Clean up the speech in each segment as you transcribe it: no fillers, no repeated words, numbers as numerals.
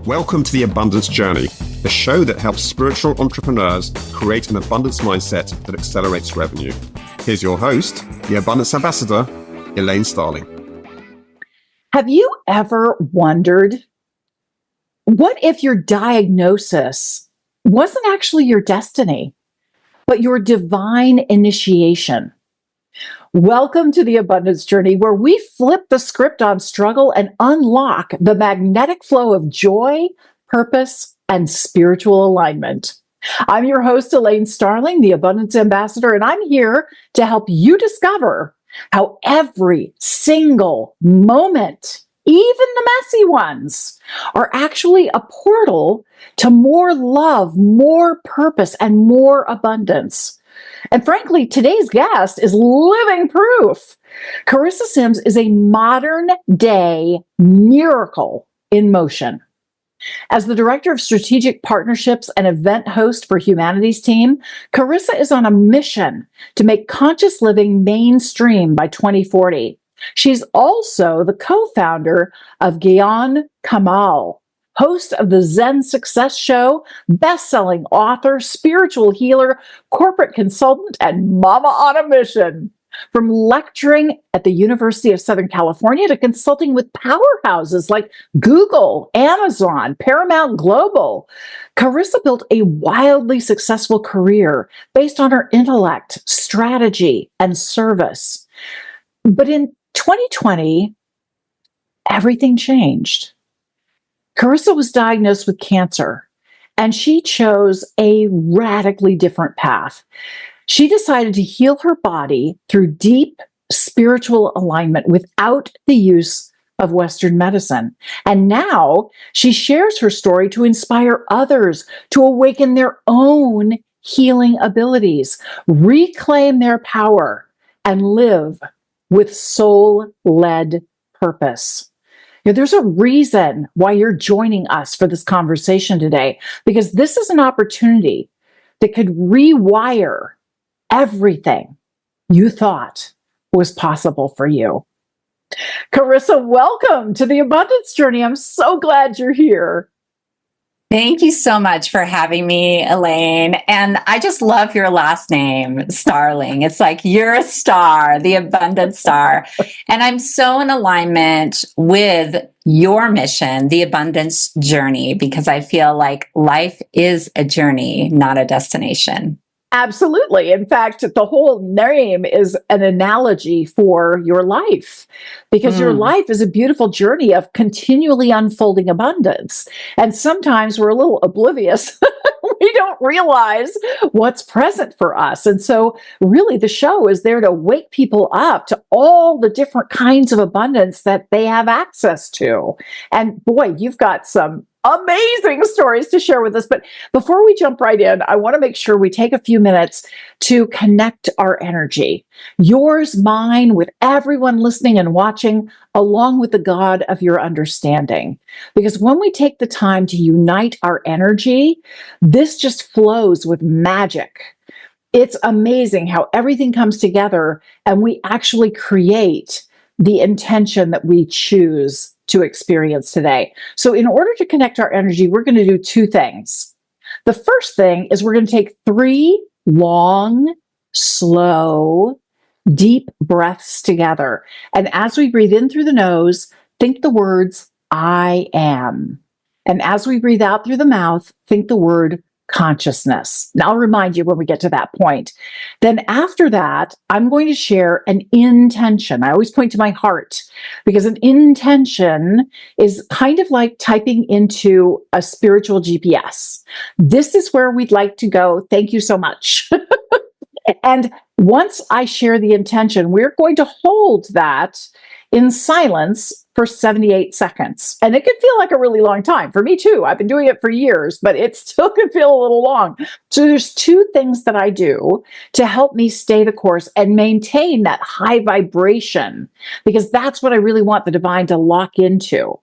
Welcome to The Abundance Journey, the show that helps spiritual entrepreneurs create an abundance mindset that accelerates revenue. Here's your host, the Abundance Ambassador, Elaine Starling. Have you ever wondered, what if your diagnosis wasn't actually your destiny, but your divine initiation? Welcome to the Abundance Journey, where we flip the script on struggle and unlock the magnetic flow of joy, purpose, and spiritual alignment. I'm your host, Elaine Starling, the Abundance Ambassador, and I'm here to help you discover how every single moment, even the messy ones, are actually a portal to more love, more purpose, and more abundance. And frankly, today's guest is living proof. Charissa Sims is a modern day miracle in motion. As the Director of Strategic Partnerships and event host for Humanity's Team, Charissa is on a mission to make conscious living mainstream by 2040. She's also the co-founder of Gyan Kamal, host of the Zen Success Show, best-selling author, spiritual healer, corporate consultant, and mama on a mission. From lecturing at the University of Southern California to consulting with powerhouses like Google, Amazon, Paramount Global, Charissa built a wildly successful career based on her intellect, strategy, and service. But in 2020, everything changed. Charissa was diagnosed with cancer, and she chose a radically different path. She decided to heal her body through deep spiritual alignment without the use of Western medicine. And now she shares her story to inspire others to awaken their own healing abilities, reclaim their power, and live with soul-led purpose. There's a reason why you're joining us for this conversation today, because this is an opportunity that could rewire everything you thought was possible for you. Charissa, welcome to the Abundance Journey. I'm so glad you're here. Thank you so much for having me, Elaine. And I just love your last name, Starling. It's like you're a star, the abundant star. And I'm so in alignment with your mission, the abundance journey, because I feel like life is a journey, not a destination. Absolutely. In fact, the whole name is an analogy for your life, because your life is a beautiful journey of continually unfolding abundance. And sometimes we're a little oblivious. We don't realize what's present for us. And so really the show is there to wake people up to all the different kinds of abundance that they have access to. And boy, you've got some amazing stories to share with us. But before we jump right in, I want to make sure we take a few minutes to connect our energy. Yours, mine, with everyone listening and watching, along with the God of your understanding. Because when we take the time to unite our energy, this just flows with magic. It's amazing how everything comes together and we actually create the intention that we choose to experience today. So in order to connect our energy, we're going to do two things. The first thing is we're going to take 3 long, slow, deep breaths together. And as we breathe in through the nose, think the words, I am. And as we breathe out through the mouth, think the word consciousness. Now, I'll remind you when we get to that point. Then after that, I'm going to share an intention. I always point to my heart, because an intention is kind of like typing into a spiritual GPS. This is where we'd like to go. Thank you so much. And once I share the intention, we're going to hold that in silence for 78 seconds. And it can feel like a really long time. For me too. I've been doing it for years, but it still can feel a little long. So there's 2 things that I do to help me stay the course and maintain that high vibration, because that's what I really want the divine to lock into.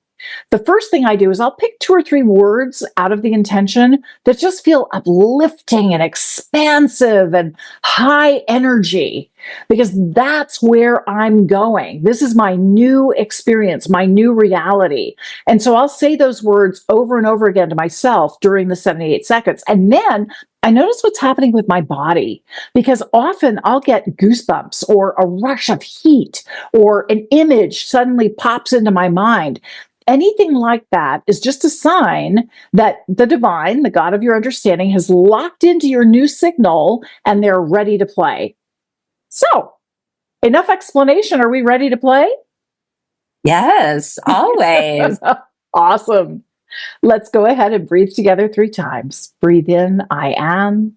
The first thing I do is I'll pick 2 or 3 words out of the intention that just feel uplifting and expansive and high energy, because that's where I'm going. This is my new experience, my new reality. And so I'll say those words over and over again to myself during the 78 seconds. And then I notice what's happening with my body, because often I'll get goosebumps or a rush of heat or an image suddenly pops into my mind. Anything like that is just a sign that the divine, the God of your understanding, has locked into your new signal and they're ready to play. So, enough explanation. Are we ready to play? Yes, always. Awesome. Let's go ahead and breathe together 3 times. Breathe in, I am.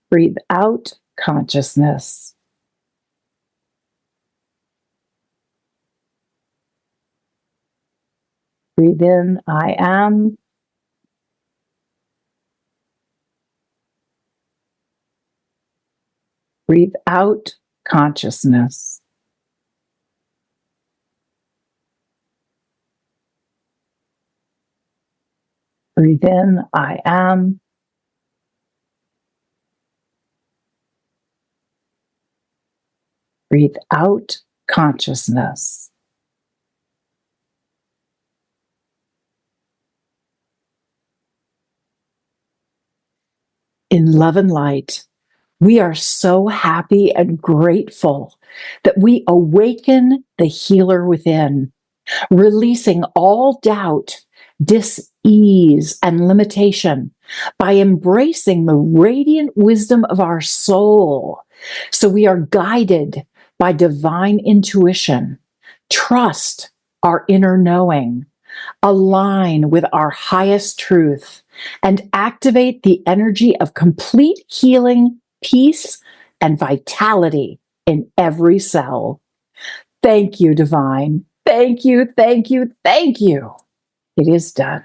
Breathe out, consciousness. Breathe in, I am. Breathe out, consciousness. Breathe in, I am. Breathe out, consciousness. In love and light, we are so happy and grateful that we awaken the healer within, releasing all doubt, dis-ease, and limitation by embracing the radiant wisdom of our soul. So we are guided by divine intuition, trust our inner knowing, align with our highest truth, and activate the energy of complete healing, peace, and vitality in every cell. Thank you, divine. Thank you, thank you, thank you. It is done.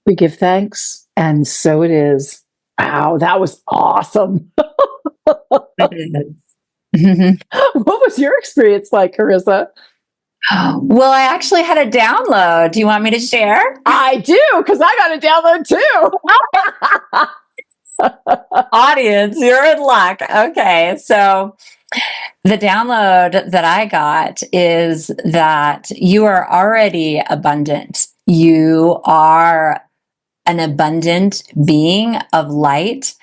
We give thanks, and so it is. Wow, that was awesome. It is. What was your experience like, Charissa? Well, I actually had a download. Do you want me to share? I do, because I got a download too. Audience, you're in luck. Okay, so the download that I got is that you are already abundant. You are an abundant being of light.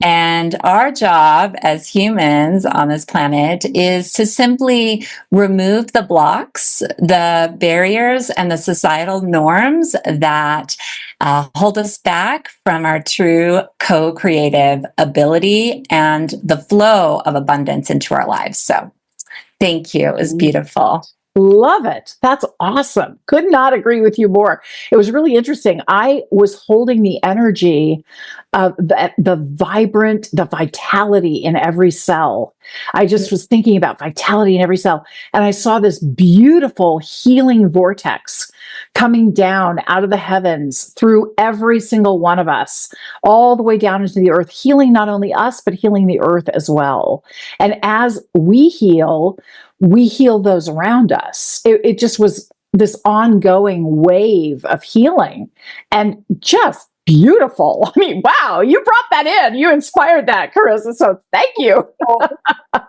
And our job as humans on this planet is to simply remove the blocks, the barriers, and the societal norms that hold us back from our true co-creative ability and the flow of abundance into our lives. So thank you. It was beautiful. Love it. That's awesome. Could not agree with you more. It was really interesting. I was holding the energy of the vibrant, the vitality in every cell. I just was thinking about vitality in every cell. And I saw this beautiful healing vortex coming down out of the heavens through every single one of us, all the way down into the earth, healing not only us, but healing the earth as well. And as we heal those around us. It just was this ongoing wave of healing and just beautiful. I mean, wow, you brought that in. You inspired that, Charissa. So thank you. I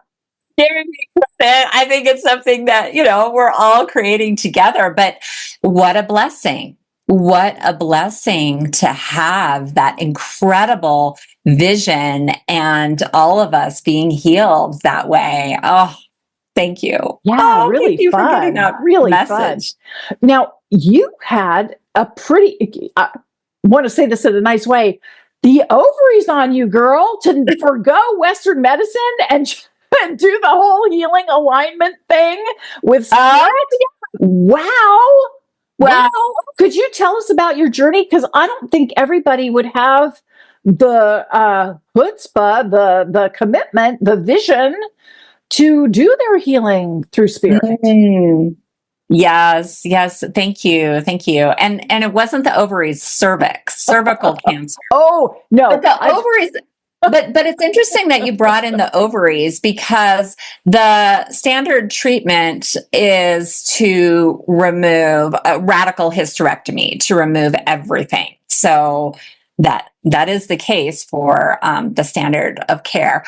think it's something that, we're all creating together, but what a blessing. What a blessing to have that incredible vision and all of us being healed that way. Oh, thank you. Yeah, really thank you fun. for getting that really message. Fun. Now, you had a pretty, I want to say this in a nice way, the ovaries on you, girl, to forgo Western medicine and do the whole healing alignment thing with spirit. Wow. Well, could you tell us about your journey? Because I don't think everybody would have the chutzpah, the commitment, the vision to do their healing through spirit. Yes. Thank you. And it wasn't the ovaries, cervical cancer. Oh no, but the ovaries. But it's interesting that you brought in the ovaries, because the standard treatment is to remove a radical hysterectomy, to remove everything. So that is the case for the standard of care.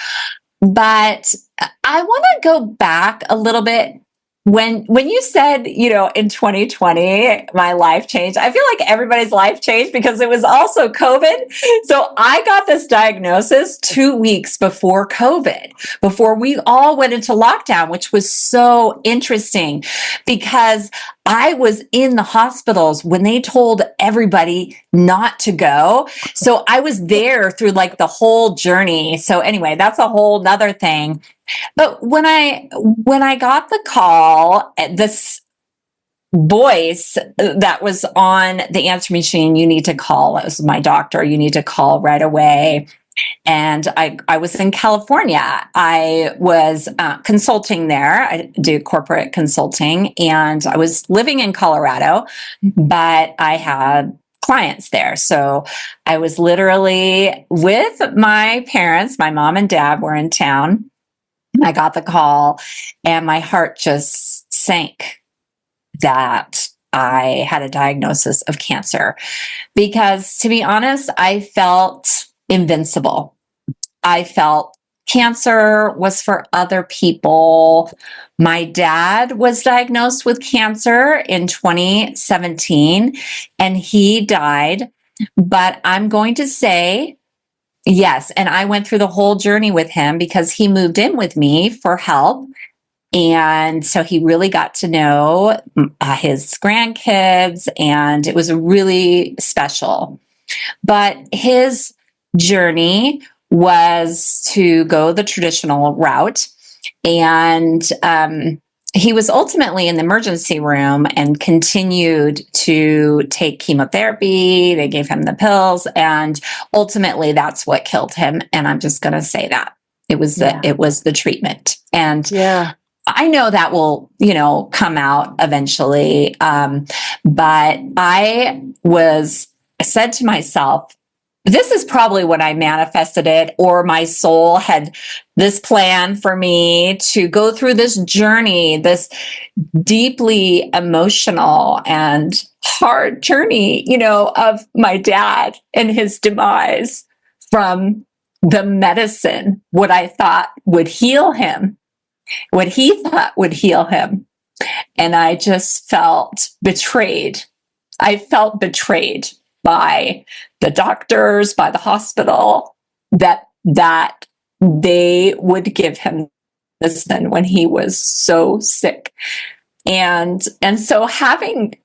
But I want to go back a little bit. When you said, in 2020, my life changed, I feel like everybody's life changed because it was also COVID. So I got this diagnosis 2 weeks before COVID, before we all went into lockdown, which was so interesting because I was in the hospitals when they told everybody not to go. So I was there through like the whole journey. So anyway, that's a whole nother thing. But when I got the call, this voice that was on the answer machine, you need to call. It was my doctor. You need to call right away. And I was in California. I was consulting there. I do corporate consulting, and I was living in Colorado, but I had clients there. So I was literally with my parents. My mom and dad were in town. I got the call and my heart just sank that I had a diagnosis of cancer, because to be honest, I felt invincible. I felt cancer was for other people. My dad was diagnosed with cancer in 2017 and he died. But I'm going to say, yes. And I went through the whole journey with him because he moved in with me for help. And so he really got to know his grandkids, and it was really special. But his journey was to go the traditional route. And he was ultimately in the emergency room and continued to take chemotherapy. They gave him the pills, and ultimately that's what killed him. And I'm just going to say that it was the treatment. And I know that will, come out eventually. But I said to myself, this is probably when I manifested it, or my soul had this plan for me to go through this journey, this deeply emotional and hard journey, of my dad and his demise from the medicine, what I thought would heal him, what he thought would heal him. And I just felt betrayed. I felt betrayed by the doctors, by the hospital, that they would give him this then when he was so sick. And so having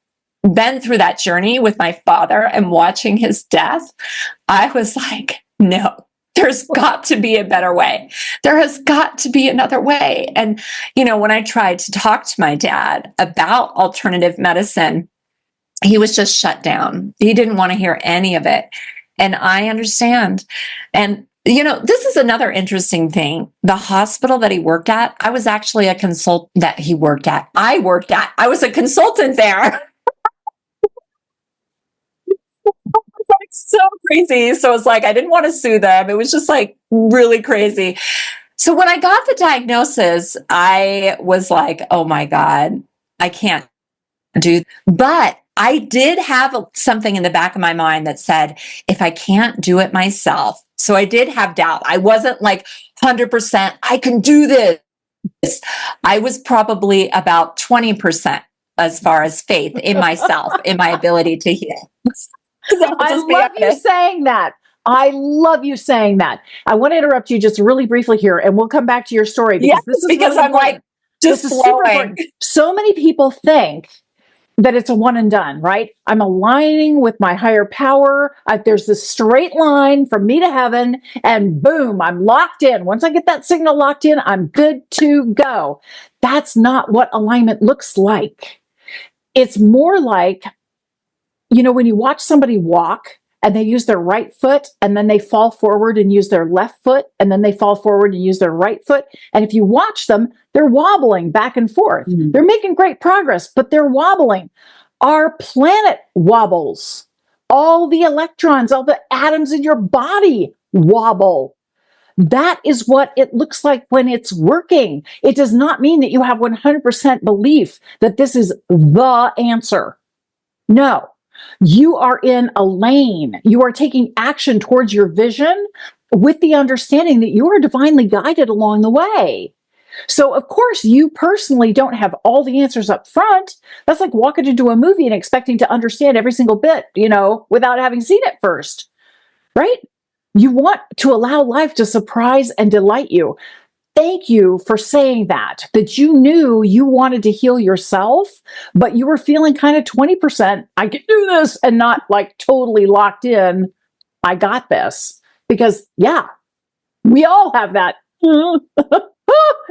been through that journey with my father and watching his death, I was like, no, There's got to be a better way. There has got to be another way. And, when I tried to talk to my dad about alternative medicine, he was just shut down. He didn't want to hear any of it. And I understand. And, this is another interesting thing. The hospital that he worked at, I was actually a consultant that he worked at. I was a consultant there. So crazy. So it's like, I didn't want to sue them. It was just like really crazy. So when I got the diagnosis, I was like, oh my God, I can't do. But I did have something in the back of my mind that said, if I can't do it myself. So I did have doubt. I wasn't like 100%, I can do this. I was probably about 20% as far as faith in myself, in my ability to heal. I love you saying that. I love you saying that. I want to interrupt you just really briefly here, and we'll come back to your story because this is because really I'm like just super important. So many people think that it's a one and done, right? I'm aligning with my higher power. There's this straight line from me to heaven, and boom, I'm locked in. Once I get that signal locked in, I'm good to go. That's not what alignment looks like. It's more like, when you watch somebody walk and they use their right foot and then they fall forward and use their left foot and then they fall forward and use their right foot. And if you watch them, they're wobbling back and forth. Mm-hmm. They're making great progress, but they're wobbling. Our planet wobbles. All the electrons, all the atoms in your body wobble. That is what it looks like when it's working. It does not mean that you have 100% belief that this is the answer. No. You are in a lane. You are taking action towards your vision with the understanding that you are divinely guided along the way. So, of course, you personally don't have all the answers up front. That's like walking into a movie and expecting to understand every single bit, without having seen it first, right? You want to allow life to surprise and delight you. Thank you for saying that you knew you wanted to heal yourself, but you were feeling kind of 20%, I can do this, and not like totally locked in, I got this. Because, we all have that.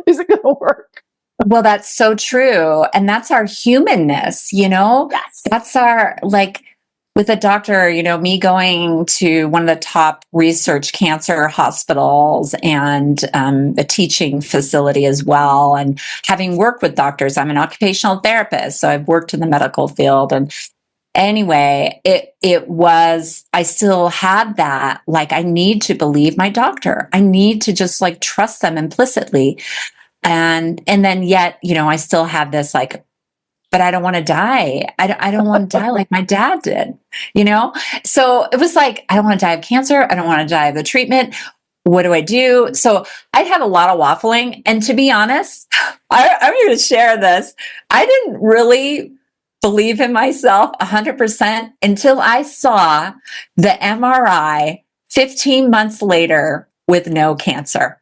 Is it going to work? Well, that's so true. And that's our humanness, Yes. That's our, with a doctor, me going to one of the top research cancer hospitals and a teaching facility as well. And having worked with doctors, I'm an occupational therapist. So I've worked in the medical field. And anyway, I still had that, I need to believe my doctor. I need to just trust them implicitly. And then yet, I still had this but I don't want to die. I don't want to die like my dad did, So it was I don't want to die of cancer. I don't want to die of the treatment. What do I do? So I'd have a lot of waffling. And to be honest, I'm going to share this. I didn't really believe in myself 100% until I saw the MRI 15 months later with no cancer.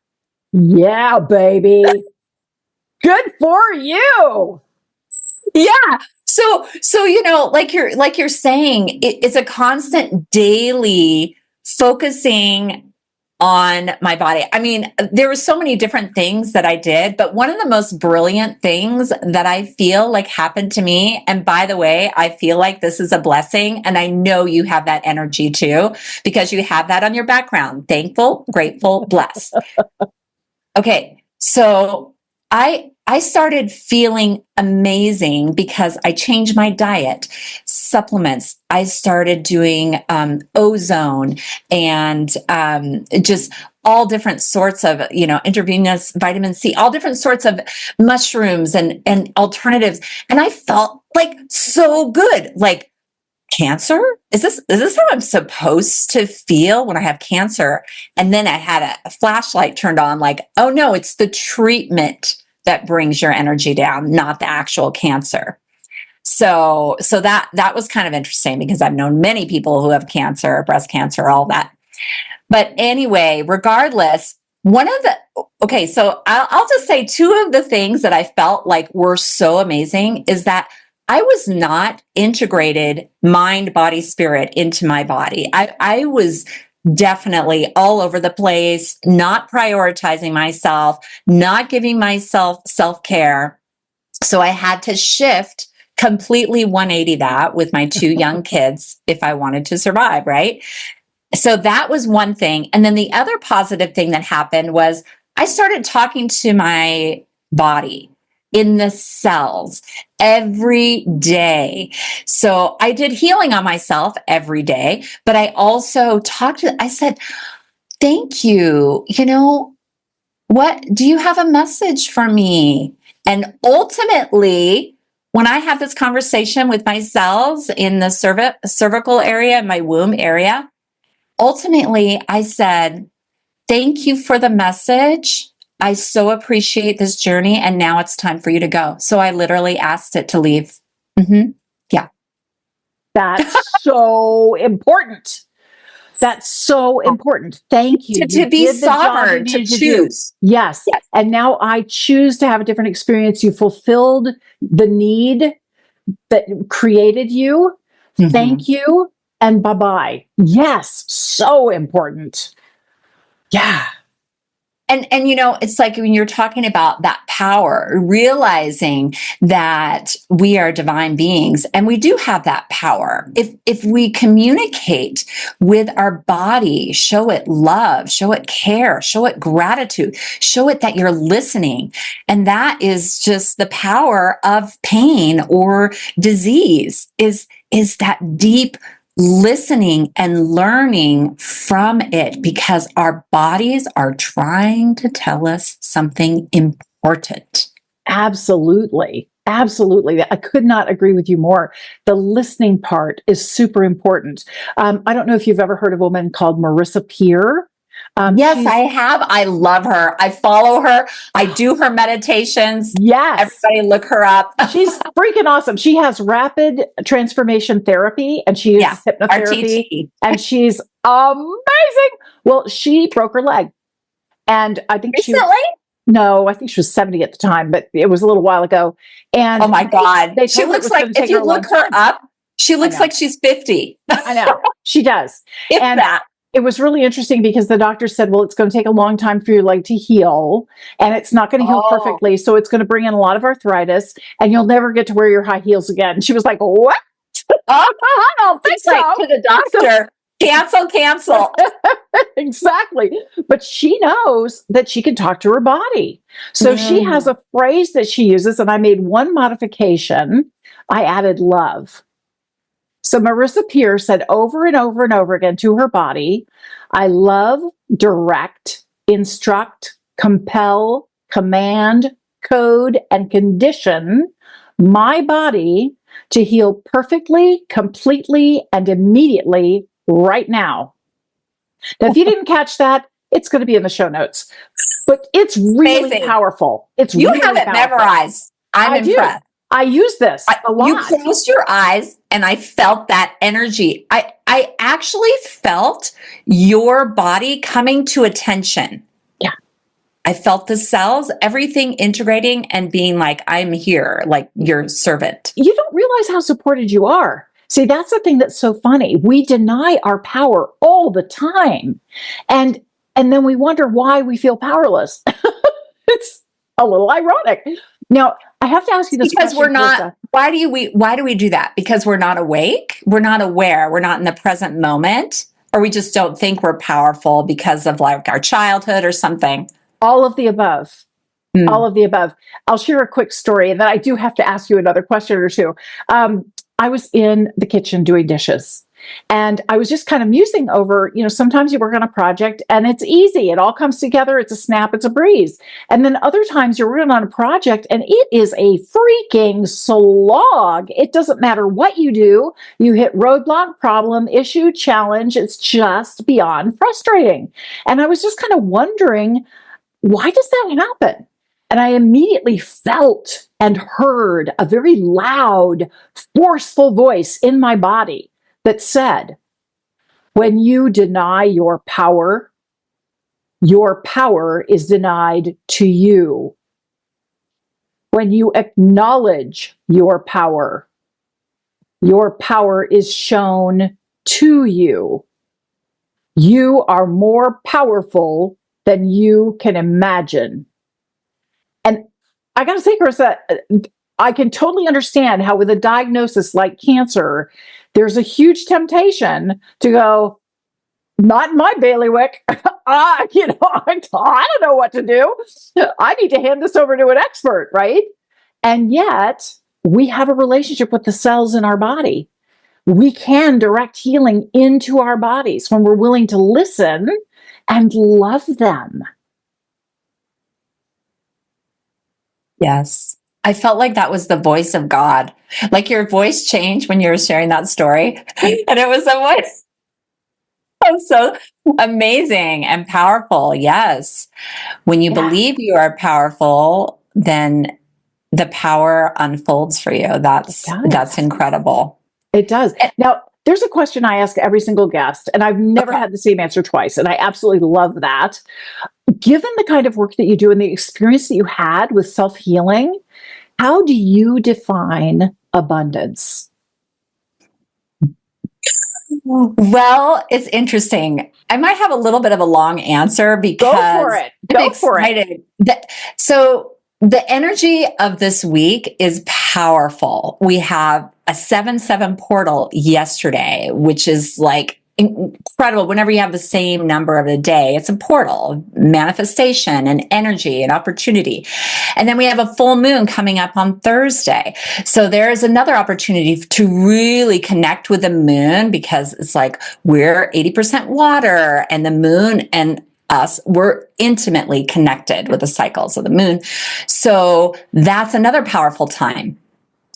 Yeah, baby. Good for you. Yeah. So, like you're saying, it's a constant daily focusing on my body. I mean, there were so many different things that I did, but one of the most brilliant things that I feel happened to me, and by the way, I feel like this is a blessing, and I know you have that energy too, because you have that on your background. Thankful, grateful, blessed. Okay. So I started feeling amazing because I changed my diet, supplements. I started doing ozone and just all different sorts of, intravenous vitamin C, all different sorts of mushrooms and alternatives. And I felt so good. Cancer? Is this how I'm supposed to feel when I have cancer? And then I had a flashlight turned on, oh no, it's the treatment that brings your energy down, not the actual cancer. So that was kind of interesting because I've known many people who have cancer, breast cancer, all that. But anyway, regardless, so I'll just say two of the things that I felt were so amazing is that I was not integrated mind, body, spirit into my body. I was definitely all over the place, not prioritizing myself, not giving myself self-care. So I had to shift completely 180 that with my two young kids if I wanted to survive, right? So that was one thing. And then the other positive thing that happened was I started talking to my body in the cells every day. So I did healing on myself every day, but I also I said, thank you. What do you have a message for me? And ultimately, when I have this conversation with my cells in the cervical area, my womb area, ultimately I said, thank you for the message. I so appreciate this journey. And now it's time for you to go. So I literally asked it to leave. Yeah. That's so important. That's so important. Thank you. To You be did the job you sovereign, to needed do. choose. Yes. Yes. And now I choose to have a different experience. You fulfilled the need that created you. Thank you. And bye-bye. Yes. So important. Yeah. And it's like when you're talking about that power, realizing that we are divine beings and we do have that power. If we communicate with our body, show it love, show it care, show it gratitude, show it that you're listening. And that is just the power of pain or disease is that deep listening and learning from it, because our bodies are trying to tell us something important. Absolutely. Absolutely. I could not agree with you more. The listening part is super important. I don't know if you've ever heard of a woman called Marissa Peer. Yes, I have. I love her. I follow her. I do her meditations. Yes. Everybody look her up. She's freaking awesome. She has rapid transformation therapy and she uses hypnotherapy. RTT. And she's amazing. Well, she broke her leg. And I think I think she was 70 at the time, but it was a little while ago. And oh my God. they She looks like, if you look her up, she looks like she's 50. I know. She does. And that. It was really interesting because the doctor said, well, it's going to take a long time for your leg to heal and it's not going to heal perfectly. So it's going to bring in a lot of arthritis and you'll never get to wear your high heels again. She was like, what? I don't think so. Like to the doctor, cancel. Exactly. But she knows that she can talk to her body. So she has a phrase that she uses, and I made one modification. I added love. So Marissa Peer said over and over and over again to her body, I love, direct, instruct, compel, command, code, and condition my body to heal perfectly, completely, and immediately right now. Now, if you didn't catch that, it's going to be in the show notes. But it's really powerful. You have it memorized. I'm impressed. I use this a lot. You closed your eyes and I felt that energy. I actually felt your body coming to attention. Yeah. I felt the cells, everything integrating and being like, I'm here, like your servant. You don't realize how supported you are. See, that's the thing that's so funny. We deny our power all the time. And then we wonder why we feel powerless. It's a little ironic. Now, I have to ask you this because question, we're not. Charissa. Why do we do that? Because we're not awake. We're not aware. We're not in the present moment, or we just don't think we're powerful because of like our childhood or something. All of the above. All of the above. I'll share a quick story, and then I do have to ask you another question or two. I was in the kitchen doing dishes. And I was just kind of musing over, sometimes you work on a project and it's easy. It all comes together. It's a snap. It's a breeze. And then other times you're working on a project and it is a freaking slog. It doesn't matter what you do. You hit roadblock, problem, issue, challenge. It's just beyond frustrating. And I was just kind of wondering, why does that happen? And I immediately felt and heard a very loud, forceful voice in my body that said, when you deny your power is denied to you. When you acknowledge your power is shown to you. You are more powerful than you can imagine. And I got to say, Charissa, I can totally understand how with a diagnosis like cancer, there's a huge temptation to go, not in my bailiwick. I don't know what to do. I need to hand this over to an expert, right? And yet, we have a relationship with the cells in our body. We can direct healing into our bodies when we're willing to listen and love them. Yes. I felt like that was the voice of God. Like your voice changed when you were sharing that story. And it was a voice. Oh, so amazing and powerful. Yes. When you believe you are powerful, then the power unfolds for you. That's incredible. It does. Now, there's a question I ask every single guest, and I've never had the same answer twice. And I absolutely love that. Given the kind of work that you do and the experience that you had with self-healing, how do you define abundance? Well, it's interesting. I might have a little bit of a long answer because Go for it. I'm excited. So the energy of this week is powerful. We have a 7-7 portal yesterday, which is like incredible. Whenever you have the same number of the day, it's a portal, manifestation and energy and opportunity. And then we have a full moon coming up on Thursday. So there is another opportunity to really connect with the moon, because it's like we're 80% water, and the moon and us, we're intimately connected with the cycles of the moon. So that's another powerful time.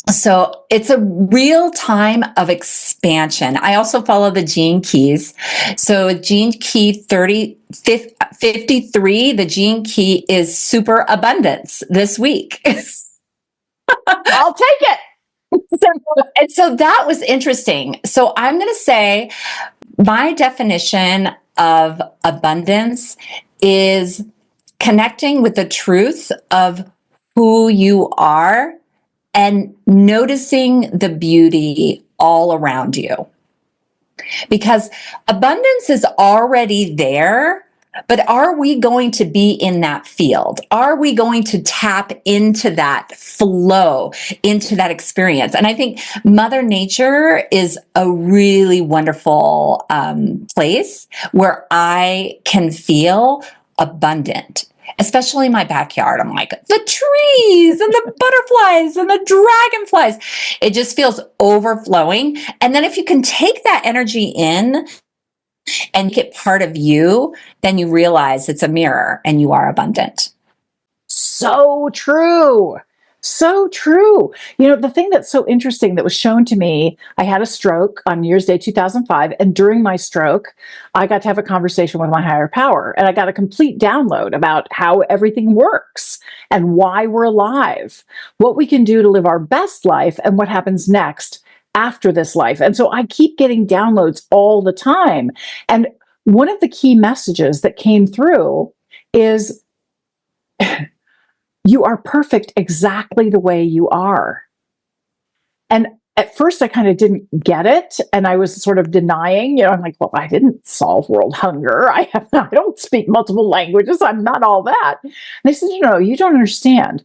So it's a real time of expansion. I also follow the gene keys. So gene key 53, the gene key is super abundance this week. I'll take it. So that was interesting. So I'm going to say my definition of abundance is connecting with the truth of who you are and noticing the beauty all around you. Because abundance is already there, but are we going to be in that field? Are we going to tap into that flow, into that experience? And I think Mother Nature is a really wonderful place where I can feel abundant. Especially in my backyard. I'm like, the trees and the butterflies and the dragonflies. It just feels overflowing. And then if you can take that energy in and make it part of you, then you realize it's a mirror and you are abundant. So true. So true. You know, the thing that's so interesting that was shown to me, I had a stroke on New Year's Day 2005. And during my stroke, I got to have a conversation with my higher power. And I got a complete download about how everything works and why we're alive, what we can do to live our best life, and what happens next after this life. And so I keep getting downloads all the time. And one of the key messages that came through is you are perfect exactly the way you are. And at first I kind of didn't get it. And I was sort of denying, I'm like, well, I didn't solve world hunger. I don't speak multiple languages. I'm not all that. And they said, no, you don't understand.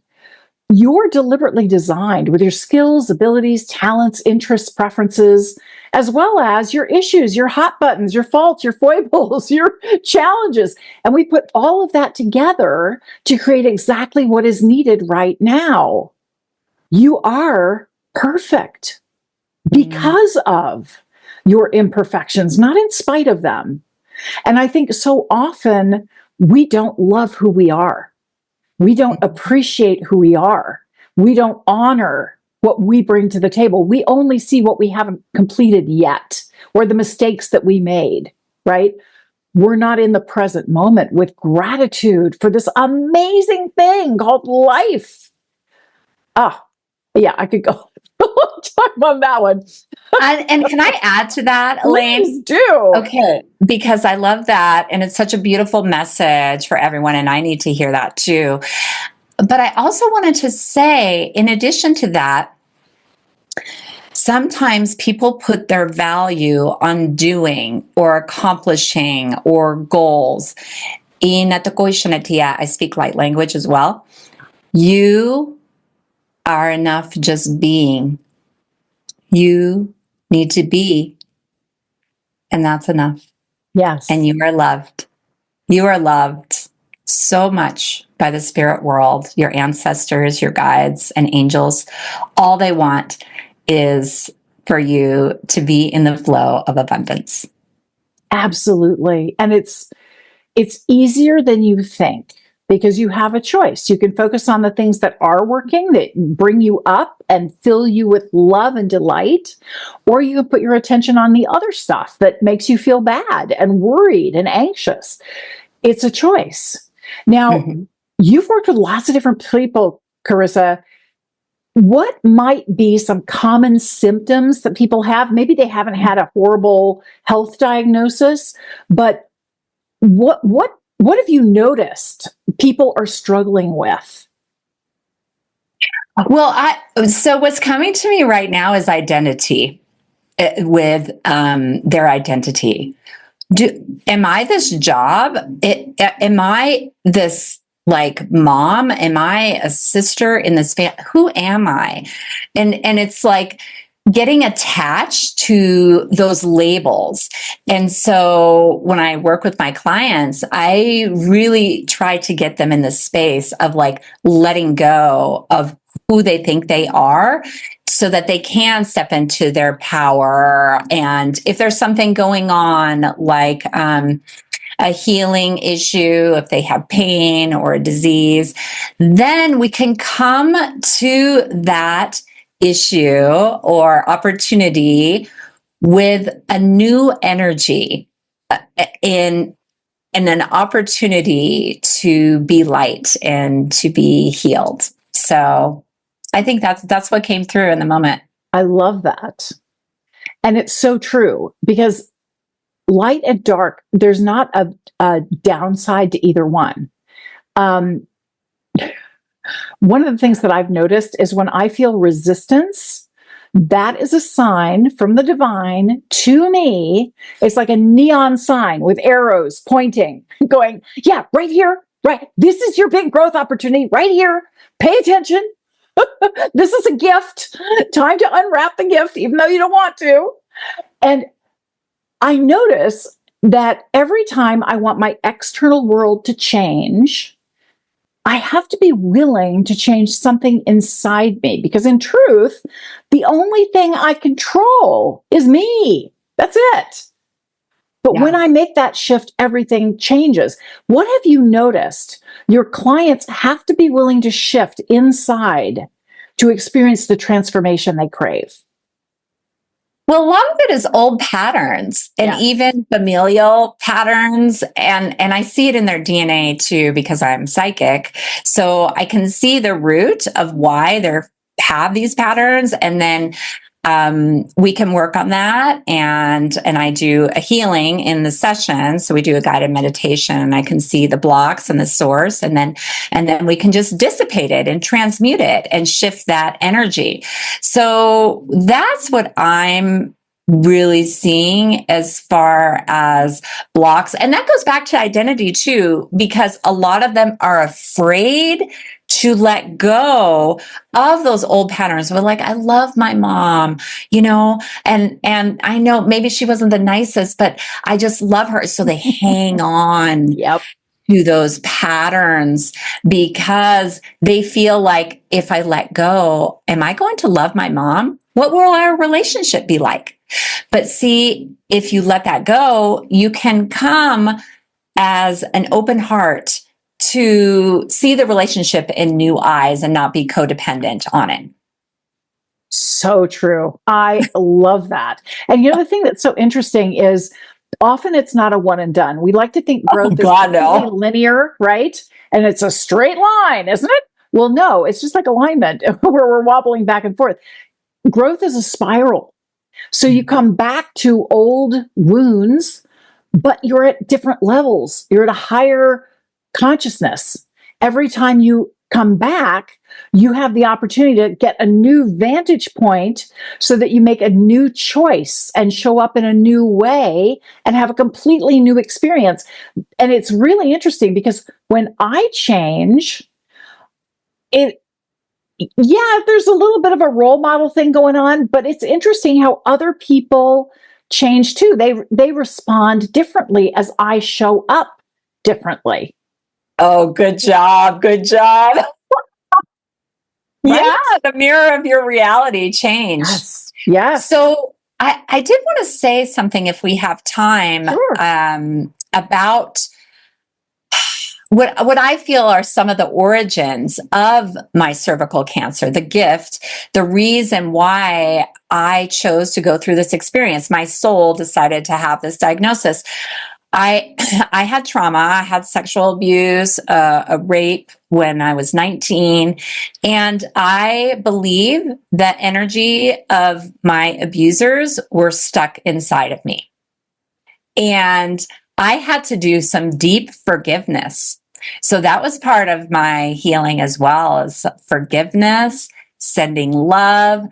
You're deliberately designed with your skills, abilities, talents, interests, preferences, as well as your issues, your hot buttons, your faults, your foibles, your challenges. And we put all of that together to create exactly what is needed right now. You are perfect because of your imperfections, not in spite of them. And I think so often we don't love who we are. We don't appreciate who we are. We don't honor what we bring to the table. We only see what we haven't completed yet, or the mistakes that we made, right? We're not in the present moment with gratitude for this amazing thing called life. Yeah, I could go talk on that one. And can I add to that, Elaine? Please do. Okay, because I love that. And it's such a beautiful message for everyone. And I need to hear that too. But I also wanted to say, in addition to that, sometimes people put their value on doing or accomplishing or goals. In I speak light language as well. You are enough just being. You need to be, and that's enough. Yes. And you are loved. You are loved so much by the spirit world, your ancestors, your guides, and angels. All they want is for you to be in the flow of abundance. Absolutely. And it's easier than you think because you have a choice. You can focus on the things that are working, that bring you up and fill you with love and delight, or you can put your attention on the other stuff that makes you feel bad and worried and anxious. It's a choice. Now, you've worked with lots of different people, Charissa. What might be some common symptoms that people have? Maybe they haven't had a horrible health diagnosis, but what have you noticed people are struggling with? Well, so what's coming to me right now is identity, with their identity. Am I this job? Am I this like mom? Am I a sister in this family? Who am I? And it's like getting attached to those labels. And so when I work with my clients, I really try to get them in the space of like letting go of who they think they are so that they can step into their power. And if there's something going on, like a healing issue, if they have pain or a disease, then we can come to that issue or opportunity with a new energy in an opportunity to be light and to be healed. So I think that's what came through in the moment. I love that. And it's so true because light and dark, there's not a downside to either one. One of the things that I've noticed is when I feel resistance, that is a sign from the divine to me. It's like a neon sign with arrows pointing, going, yeah, right here, right. This is your big growth opportunity right here. Pay attention. This is a gift. Time to unwrap the gift, even though you don't want to. And I notice that every time I want my external world to change, I have to be willing to change something inside me because in truth, the only thing I control is me. That's it. But when I make that shift, everything changes. What have you noticed? Your clients have to be willing to shift inside to experience the transformation they crave. Well, a lot of it is old patterns and even familial patterns. And I see it in their DNA too, because I'm psychic. So I can see the root of why they have these patterns. And then we can work on that. And I do a healing in the session. So we do a guided meditation and I can see the blocks and the source. And then we can just dissipate it and transmute it and shift that energy. So that's what I'm really seeing as far as blocks. And that goes back to identity too, because a lot of them are afraid to let go of those old patterns. We're like, I love my mom, and I know maybe she wasn't the nicest, but I just love her. So they hang on to those patterns because they feel like if I let go, am I going to love my mom? What will our relationship be like? But see, if you let that go, you can come as an open heart to see the relationship in new eyes and not be codependent on it. So true. I love that. And the thing that's so interesting is often it's not a one and done. We like to think growth is linear, right? And it's a straight line, isn't it? Well, no, it's just like alignment where we're wobbling back and forth. Growth is a spiral. So you come back to old wounds, but you're at different levels. You're at a higher consciousness every time you come back, you have the opportunity to get a new vantage point so that you make a new choice and show up in a new way and have a completely new experience. And it's really interesting because when I change, it, yeah, there's a little bit of a role model thing going on, but it's interesting how other people change too. They respond differently as I show up differently. Oh, good job. Good job. Right? Yeah, the mirror of your reality changed. Yes. Yes. So I did want to say something if we have time Sure. about what I feel are some of the origins of my cervical cancer, the gift, the reason why I chose to go through this experience. My soul decided to have this diagnosis. I had trauma. I had sexual abuse, a rape when I was 19. And I believe that energy of my abusers were stuck inside of me. And I had to do some deep forgiveness. So that was part of my healing as well, as forgiveness, sending love,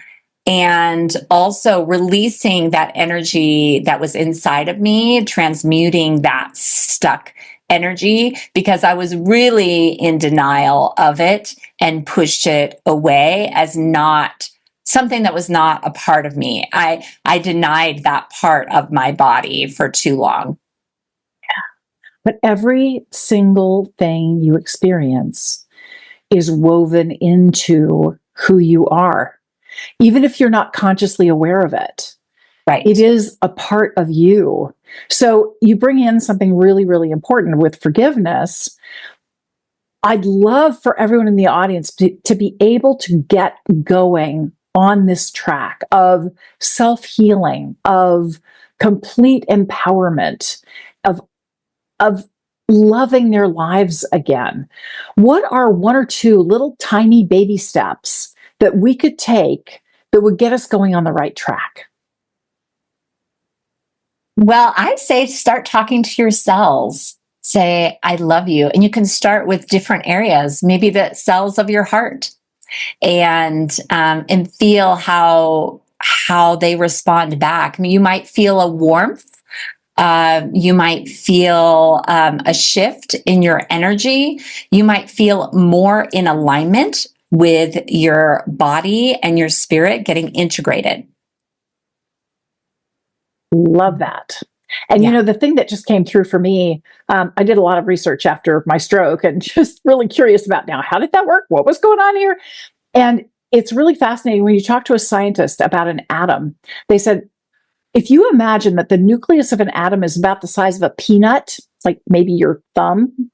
and also releasing that energy that was inside of me, transmuting that stuck energy, because I was really in denial of it and pushed it away as not something that was not a part of me. I denied that part of my body for too long. But every single thing you experience is woven into who you are, even if you're not consciously aware of it. Right. It is a part of you. So you bring in something really, really important with forgiveness. I'd love for everyone in the audience to be able to get going on this track of self-healing, of complete empowerment, of loving their lives again. What are one or two little tiny baby steps that we could take that would get us going on the right track? Well, I say start talking to your cells. Say, I love you. And you can start with different areas, maybe the cells of your heart, and feel how they respond back. I mean, you might feel a warmth. You might feel a shift in your energy. You might feel more in alignment with your body and your spirit getting integrated. Love that. And, the thing that just came through for me, I did a lot of research after my stroke and just really curious about now, how did that work? What was going on here? And it's really fascinating when you talk to a scientist about an atom. They said, if you imagine that the nucleus of an atom is about the size of a peanut, like maybe your thumb,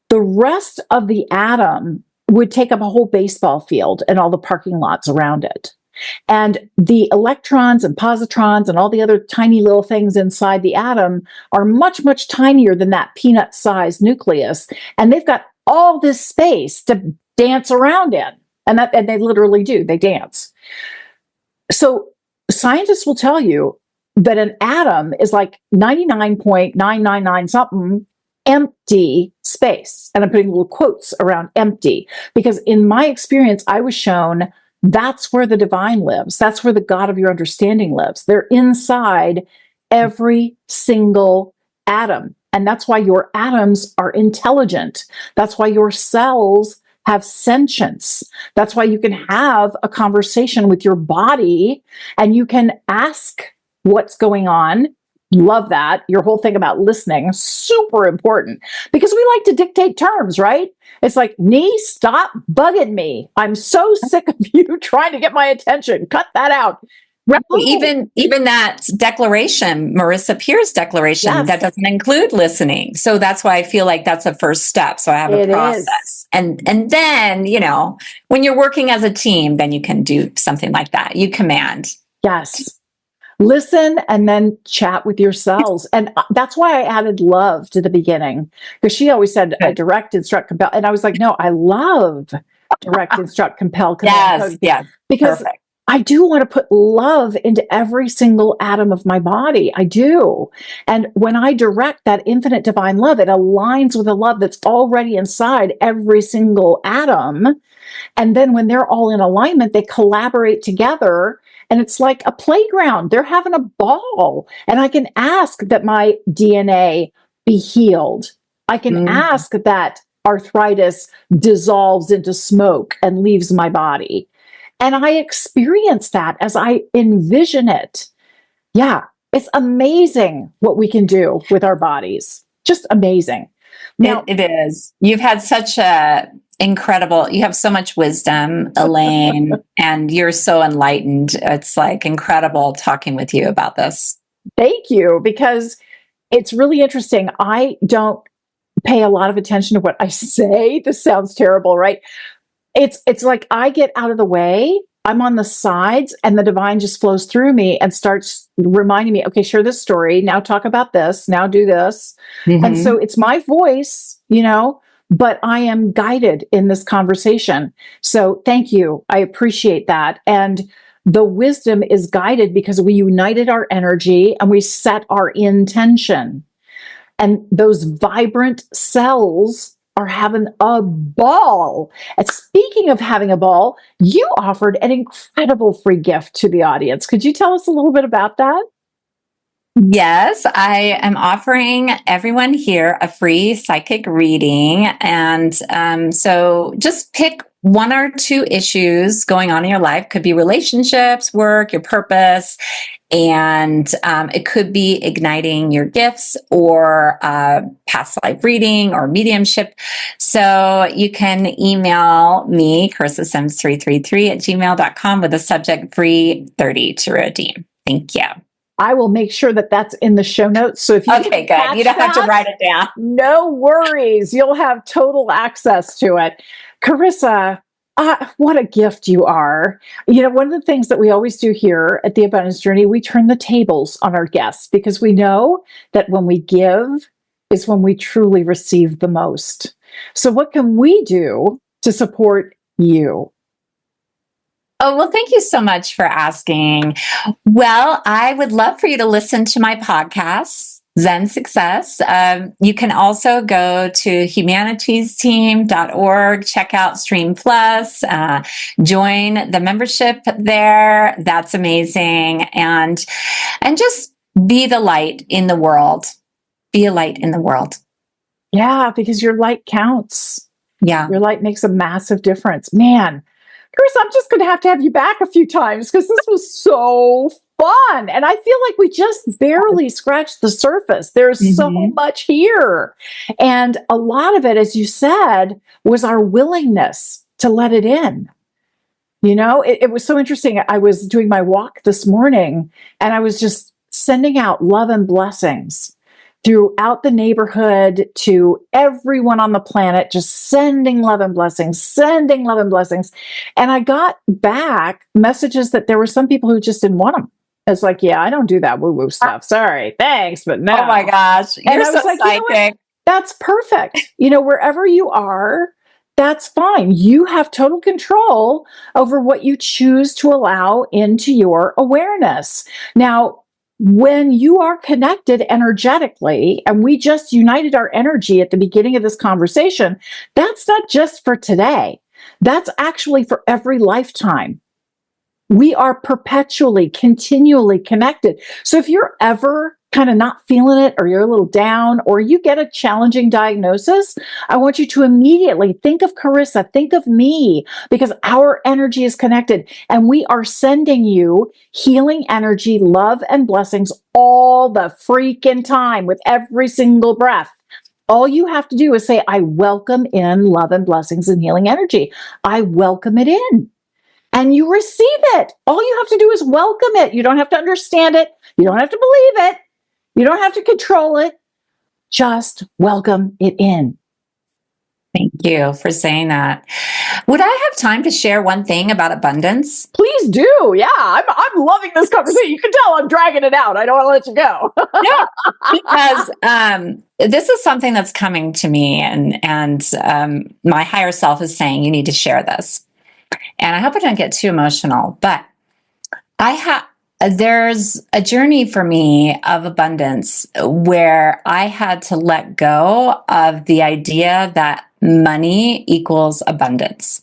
the rest of the atom would take up a whole baseball field and all the parking lots around it. And the electrons and positrons and all the other tiny little things inside the atom are much, much tinier than that peanut-sized nucleus. And they've got all this space to dance around in. And they literally do. They dance. So scientists will tell you that an atom is like 99.999 something empty space. And I'm putting little quotes around empty, because in my experience, I was shown that's where the divine lives. That's where the God of your understanding lives. They're inside every single atom. And that's why your atoms are intelligent. That's why your cells have sentience. That's why you can have a conversation with your body and you can ask what's going on. Love that. Your whole thing about listening, super important, because we like to dictate terms, right? It's like, knee, stop bugging me. I'm so sick of you trying to get my attention. Cut that out. Right. No. Even that declaration, Marissa Peer's declaration, yes, that doesn't include listening. So that's why I feel like that's a first step. So I have a process. And then, when you're working as a team, then you can do something like that. You command. Yes. Listen and then chat with yourselves. And that's why I added love to the beginning, because she always said, I direct, instruct, compel. And I was like, no, I love direct, instruct, compel. Yes. Because perfect. I do want to put love into every single atom of my body. I do. And when I direct that infinite divine love, it aligns with the love that's already inside every single atom. And then when they're all in alignment, they collaborate together. And it's like a playground. They're having a ball. And I can ask that my DNA be healed. I can ask that arthritis dissolves into smoke and leaves my body. And I experience that as I envision it. Yeah, it's amazing what we can do with our bodies. Just amazing. Now, it is. You've had such a incredible, you have so much wisdom, Elaine, and you're so enlightened. It's like incredible talking with you about this. Thank you, because it's really interesting. I don't pay a lot of attention to what I say. This sounds terrible, right? It's like I get out of the way. I'm on the sides and the divine just flows through me and starts reminding me, okay, share this story. Now talk about this. Now do this. And so it's my voice, but I am guided in this conversation. So thank you. I appreciate that. And the wisdom is guided because we united our energy and we set our intention. And those vibrant cells are having a ball. And speaking of having a ball, you offered an incredible free gift to the audience. Could you tell us a little bit about that? Yes, I am offering everyone here a free psychic reading. And so just pick one or two issues going on in your life. Could be relationships, work, your purpose. And it could be igniting your gifts or past life reading or mediumship. So you can email me, Charissa Sims 333 at gmail.com with the subject free 30 to redeem. Thank you. I will make sure that that's in the show notes. So if you okay, good. You don't have to write it down. No worries. You'll have total access to it. Charissa, what a gift you are. One of the things that we always do here at the Abundance Journey, we turn the tables on our guests because we know that when we give is when we truly receive the most. So what can we do to support you? Oh, well, thank you so much for asking. Well, I would love for you to listen to my podcast, Zen Success. You can also go to humanitiesteam.org, check out Stream Plus, join the membership there. That's amazing. And just be the light in the world. Be a light in the world. Yeah, because your light counts. Yeah. Your light makes a massive difference. Man, Chris, I'm just going to have you back a few times because this was so fun. And I feel like we just barely scratched the surface. There's so much here. And a lot of it, as you said, was our willingness to let it in. It was so interesting. I was doing my walk this morning and I was just sending out love and blessings throughout the neighborhood to everyone on the planet, just sending love and blessings, sending love and blessings. And I got back messages that there were some people who just didn't want them. It's like, yeah, I don't do that woo-woo stuff. Sorry, thanks, but no. Oh my gosh, you're so psychic. That's perfect. Wherever you are, that's fine. You have total control over what you choose to allow into your awareness. Now, when you are connected energetically, and we just united our energy at the beginning of this conversation, that's not just for today. That's actually for every lifetime. We are perpetually, continually connected. So if you're ever kind of not feeling it, or you're a little down, or you get a challenging diagnosis, I want you to immediately think of Charissa, think of me, because our energy is connected and we are sending you healing energy, love, and blessings all the freaking time with every single breath. All you have to do is say, I welcome in love and blessings and healing energy. I welcome it in. And you receive it. All you have to do is welcome it. You don't have to understand it. You don't have to believe it. You don't have to control it. Just welcome it in. Thank you for saying that. Would I have time to share one thing about abundance? Please do. Yeah, I'm loving this conversation. You can tell I'm dragging it out. I don't want to let you go. Yeah, because this is something that's coming to me, and my higher self is saying you need to share this. And I hope I don't get too emotional, but There's a journey for me of abundance where I had to let go of the idea that money equals abundance.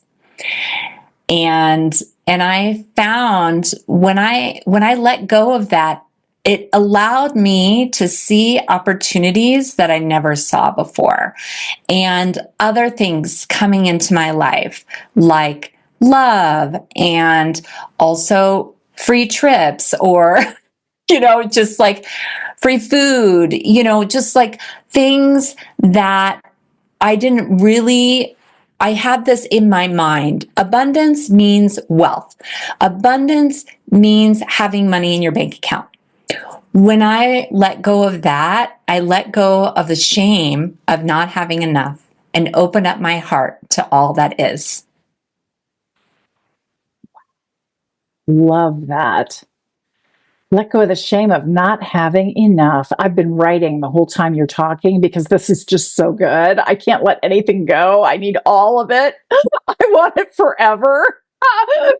And I found when I let go of that, it allowed me to see opportunities that I never saw before, and other things coming into my life, like love, and also free trips, or just like free food, just like things that I didn't really, I had this in my mind. Abundance means wealth. Abundance means having money in your bank account. When I let go of that, I let go of the shame of not having enough and open up my heart to all that is. Love that. Let go of the shame of not having enough. I've been writing the whole time you're talking because this is just so good. I can't let anything go. I need all of it. I want it forever.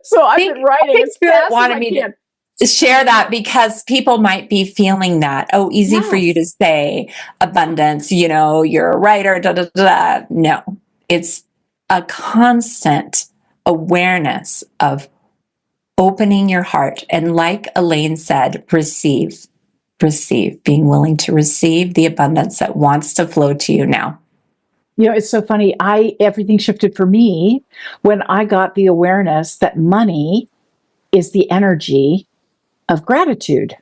So I've been writing as fast as I can. To share that because people might be feeling that. Oh, easy for you to say abundance, you're a writer, da, da, da. No, it's a constant awareness of opening your heart. And like Elaine said, receive, being willing to receive the abundance that wants to flow to you now. It's so funny. Everything shifted for me when I got the awareness that money is the energy of gratitude.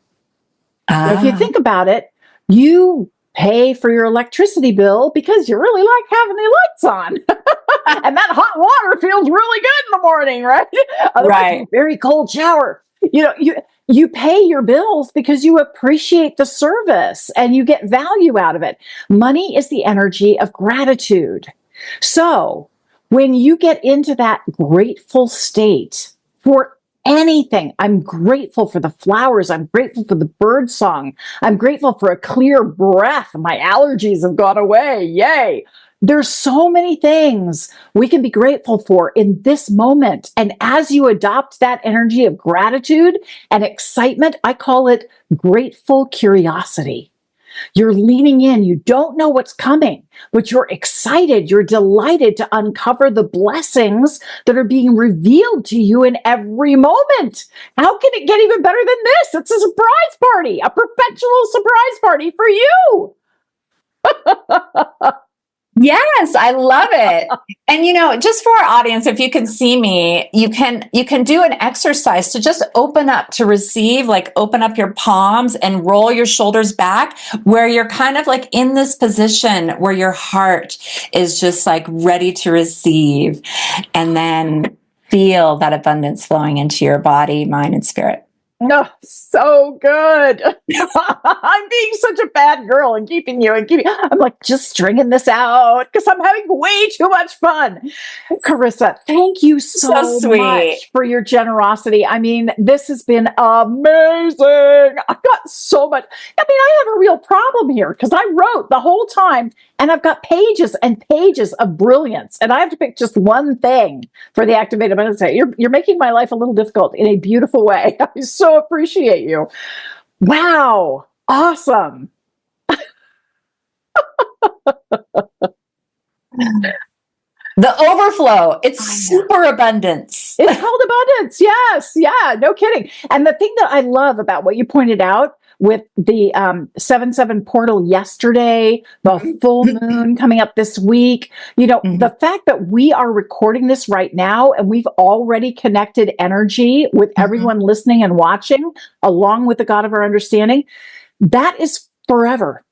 If you think about it, you pay for your electricity bill because you really like having the lights on. And that hot water feels really good in the morning, right? Otherwise, a very cold shower. You pay your bills because you appreciate the service and you get value out of it. Money is the energy of gratitude. So when you get into that grateful state for anything, I'm grateful for the flowers. I'm grateful for the bird song. I'm grateful for a clear breath. My allergies have gone away. Yay. There's so many things we can be grateful for in this moment. And as you adopt that energy of gratitude and excitement, I call it grateful curiosity. You're leaning in. You don't know what's coming, but you're excited. You're delighted to uncover the blessings that are being revealed to you in every moment. How can it get even better than this? It's a surprise party, a perpetual surprise party for you. Yes, I love it. And just for our audience, if you can see me, you can do an exercise to just open up to receive, like open up your palms and roll your shoulders back, where you're kind of like in this position where your heart is just like ready to receive, and then feel that abundance flowing into your body, mind, and spirit. Oh, so good. I'm being such a bad girl and keeping you. I'm like just stringing this out because I'm having way too much fun. Charissa, thank you so much for your generosity. I mean, this has been amazing. I've got so much. I have a real problem here because I wrote the whole time and I've got pages and pages of brilliance, and I have to pick just one thing for the activated abundance. You're making my life a little difficult in a beautiful way. I so appreciate you. Wow. Awesome. The overflow. It's super abundance. It's called abundance. Yes. Yeah. No kidding. And the thing that I love about what you pointed out with the 7/7 portal yesterday, the full moon coming up this week, the fact that we are recording this right now and we've already connected energy with everyone listening and watching, along with the God of our understanding, that is forever.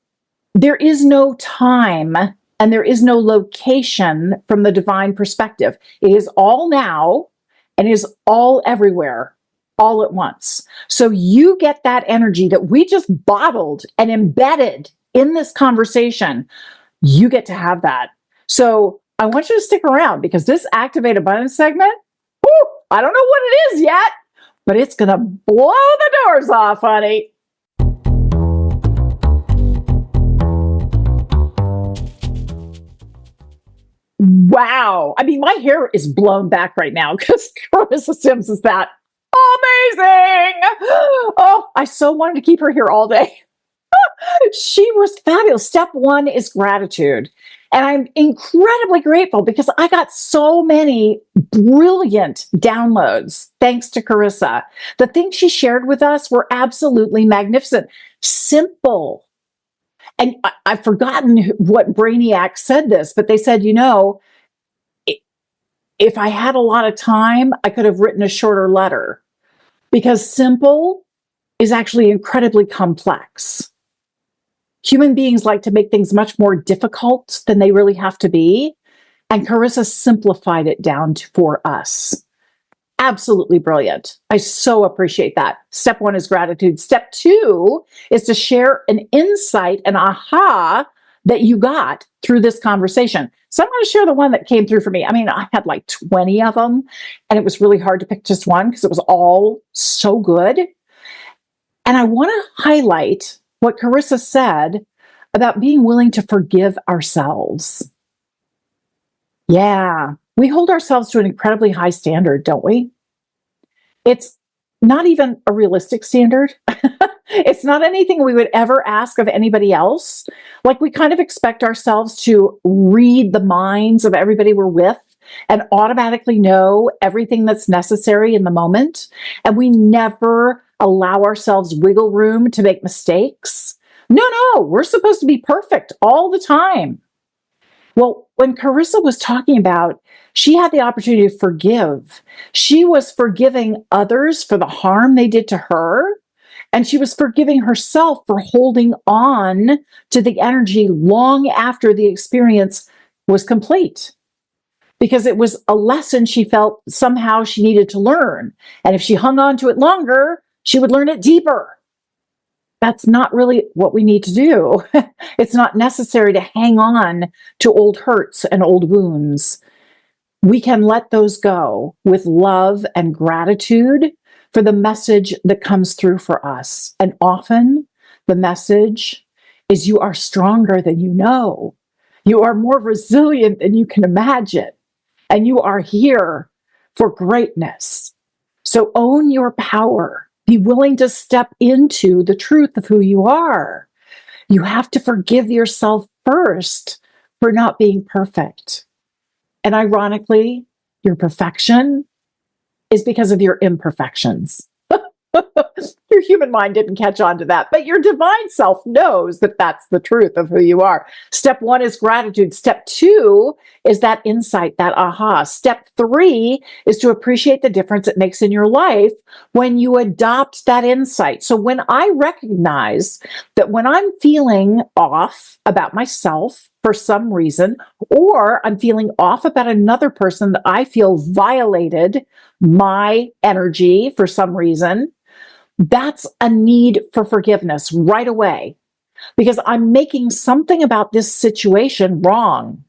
There is no time and there is no location from the divine perspective. It is all now and it is all everywhere, all at once. So you get that energy that we just bottled and embedded in this conversation. You get to have that. So I want you to stick around because this Activate Abundance segment, I don't know what it is yet, but it's going to blow the doors off, honey. Wow. I mean, my hair is blown back right now because Charissa Sims is that amazing. Oh, I so wanted to keep her here all day. She was fabulous. Step one is gratitude. And I'm incredibly grateful because I got so many brilliant downloads thanks to Charissa. The things she shared with us were absolutely magnificent, simple. And I've forgotten what Brainiac said this, but they said, if I had a lot of time, I could have written a shorter letter because simple is actually incredibly complex. Human beings like to make things much more difficult than they really have to be. And Charissa simplified it down for us. Absolutely brilliant. I so appreciate that. Step one is gratitude. Step two is to share an insight, an aha that you got through this conversation. So I'm going to share the one that came through for me. I mean, I had like 20 of them, and it was really hard to pick just one because it was all so good. And I want to highlight what Charissa said about being willing to forgive ourselves. Yeah, we hold ourselves to an incredibly high standard, don't we? It's not even a realistic standard. It's not anything we would ever ask of anybody else. Like, we kind of expect ourselves to read the minds of everybody we're with and automatically know everything that's necessary in the moment. And we never allow ourselves wiggle room to make mistakes. No, we're supposed to be perfect all the time. Well, when Charissa was talking about, she had the opportunity to forgive. She was forgiving others for the harm they did to her. And she was forgiving herself for holding on to the energy long after the experience was complete. Because it was a lesson she felt somehow she needed to learn. And if she hung on to it longer, she would learn it deeper. That's not really what we need to do. It's not necessary to hang on to old hurts and old wounds. We can let those go with love and gratitude for the message that comes through for us. And often the message is, you are stronger than you know. You are more resilient than you can imagine. And you are here for greatness. So own your power. Be willing to step into the truth of who you are. You have to forgive yourself first for not being perfect. And ironically, your perfection is because of your imperfections. Your human mind didn't catch on to that, but your divine self knows that that's the truth of who you are. Step one is gratitude. Step two is that insight, that aha. Step three is to appreciate the difference it makes in your life when you adopt that insight. So when I recognize that when I'm feeling off about myself for some reason, or I'm feeling off about another person, that I feel violated my energy for some reason, that's a need for forgiveness right away, because I'm making something about this situation wrong,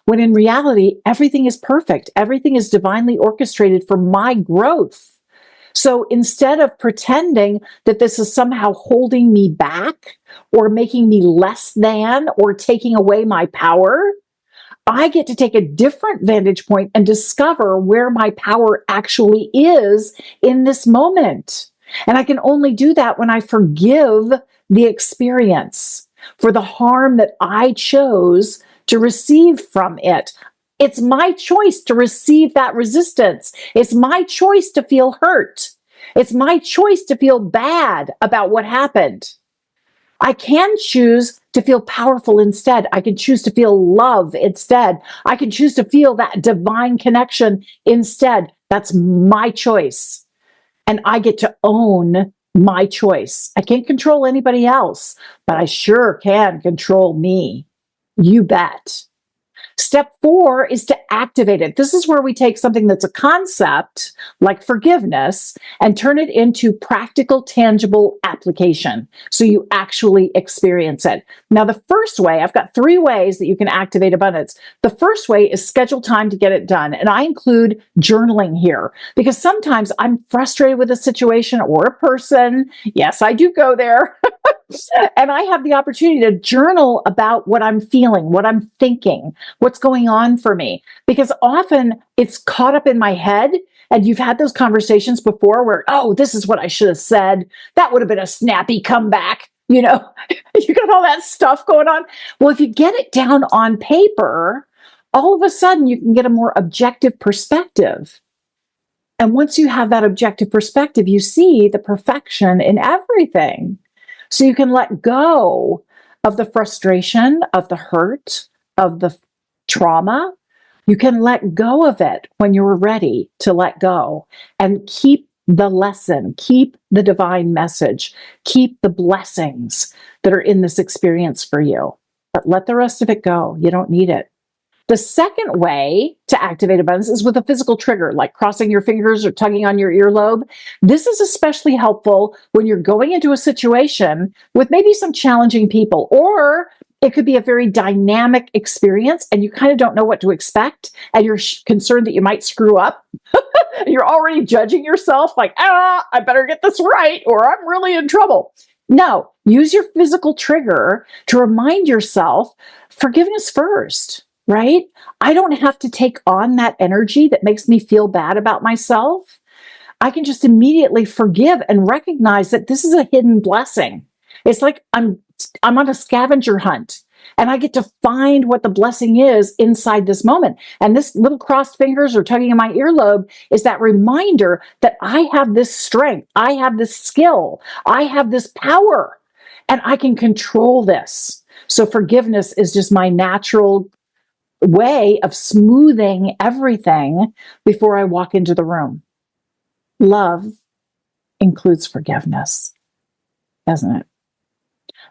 when in reality, everything is perfect. Everything is divinely orchestrated for my growth. So instead of pretending that this is somehow holding me back or making me less than or taking away my power, I get to take a different vantage point and discover where my power actually is in this moment. And I can only do that when I forgive the experience for the harm that I chose to receive from it. It's my choice to receive that resistance. It's my choice to feel hurt. It's my choice to feel bad about what happened. I can choose to feel powerful instead. I can choose to feel love instead. I can choose to feel that divine connection instead. That's my choice. And I get to own my choice. I can't control anybody else, but I sure can control me. You bet. Step four is to activate it. This is where we take something that's a concept, like forgiveness, and turn it into practical, tangible application. So you actually experience it. Now, the first way, I've got 3 ways that you can activate abundance. The first way is schedule time to get it done. And I include journaling here because sometimes I'm frustrated with a situation or a person. Yes, I do go there. And I have the opportunity to journal about what I'm feeling, what I'm thinking, what's going on for me, because often it's caught up in my head And you've had those conversations before where, oh, this is what I should have said. That would have been a snappy comeback. You got all that stuff going on. Well, if you get it down on paper, all of a sudden you can get a more objective perspective. And once you have that objective perspective, you see the perfection in everything. So you can let go of the frustration, of the hurt, of the trauma. You can let go of it when you're ready to let go and keep the lesson, keep the divine message, keep the blessings that are in this experience for you. But let the rest of it go. You don't need it. The second way to activate abundance is with a physical trigger, like crossing your fingers or tugging on your earlobe. This is especially helpful when you're going into a situation with maybe some challenging people, or it could be a very dynamic experience and you kind of don't know what to expect and you're concerned that you might screw up. You're already judging yourself like, I better get this right or I'm really in trouble. No, use your physical trigger to remind yourself forgiveness first. Right? I don't have to take on that energy that makes me feel bad about myself. I can just immediately forgive and recognize that this is a hidden blessing. It's like I'm on a scavenger hunt and I get to find what the blessing is inside this moment. And this little crossed fingers or tugging in my earlobe is that reminder that I have this strength, I have this skill, I have this power, and I can control this. So forgiveness is just my natural way of smoothing everything before I walk into the room. Love includes forgiveness, doesn't it?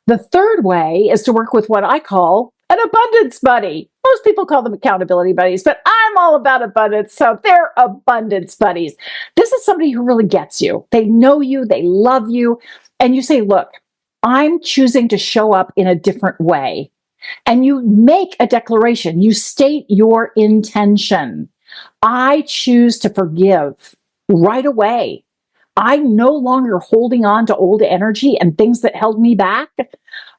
The third way is to work with what I call an abundance buddy. Most people call them accountability buddies, but I'm all about abundance, so they're abundance buddies. This is somebody who really gets you. They know you, they love you, and you say, look, I'm choosing to show up in a different way. And you make a declaration. You state your intention. I choose to forgive right away. I'm no longer holding on to old energy and things that held me back.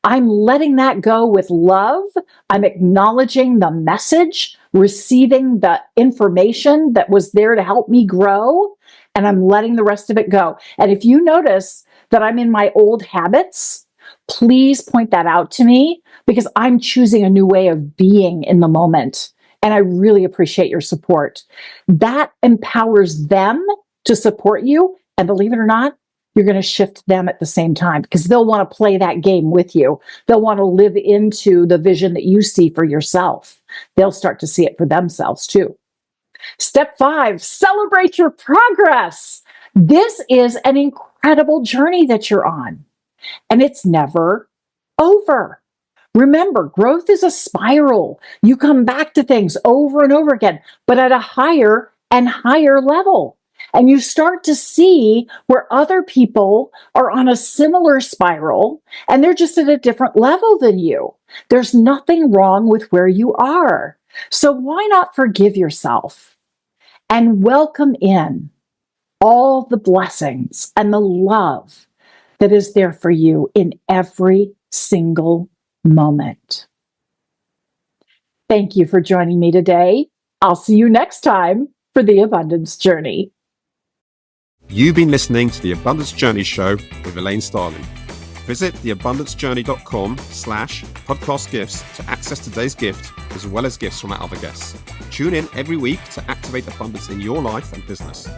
I'm letting that go with love. I'm acknowledging the message, receiving the information that was there to help me grow, and I'm letting the rest of it go. And if you notice that I'm in my old habits, please point that out to me because I'm choosing a new way of being in the moment. And I really appreciate your support. That empowers them to support you. And believe it or not, you're going to shift them at the same time because they'll want to play that game with you. They'll want to live into the vision that you see for yourself. They'll start to see it for themselves too. Step 5, celebrate your progress. This is an incredible journey that you're on. And it's never over. Remember, growth is a spiral. You come back to things over and over again, but at a higher and higher level. And you start to see where other people are on a similar spiral and they're just at a different level than you. There's nothing wrong with where you are. So why not forgive yourself and welcome in all the blessings and the love that is there for you in every single moment. Thank you for joining me today. I'll see you next time for the Abundance Journey. You've been listening to the Abundance Journey Show with Elaine Starling. Visit theabundancejourney.com/podcast gifts to access today's gift as well as gifts from our other guests. Tune in every week to activate abundance in your life and business.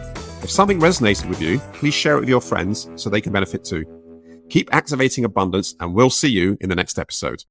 If something resonated with you, please share it with your friends so they can benefit too. Keep activating abundance and we'll see you in the next episode.